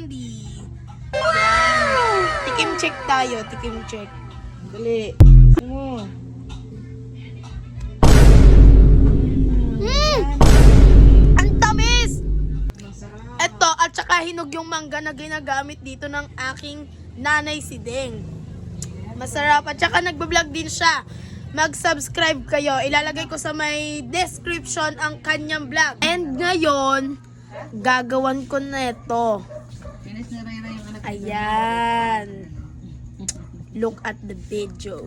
candy. Yan. Tikim check tayo, tikim check. Dali. Mo. Ang tamis! Eto, at saka hinog yung mangga na ginagamit dito ng aking nanay si Deng. Masarap. At saka nagbablog din siya. Mag-subscribe kayo. Ilalagay ko sa may description ang kanyang vlog. And ngayon, gagawan ko na ito. Finish na rin yung anak. Ayan. Look at the video.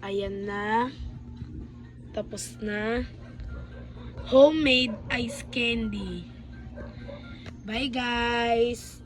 Ayan na. Tapos na. Homemade ice candy. Bye guys!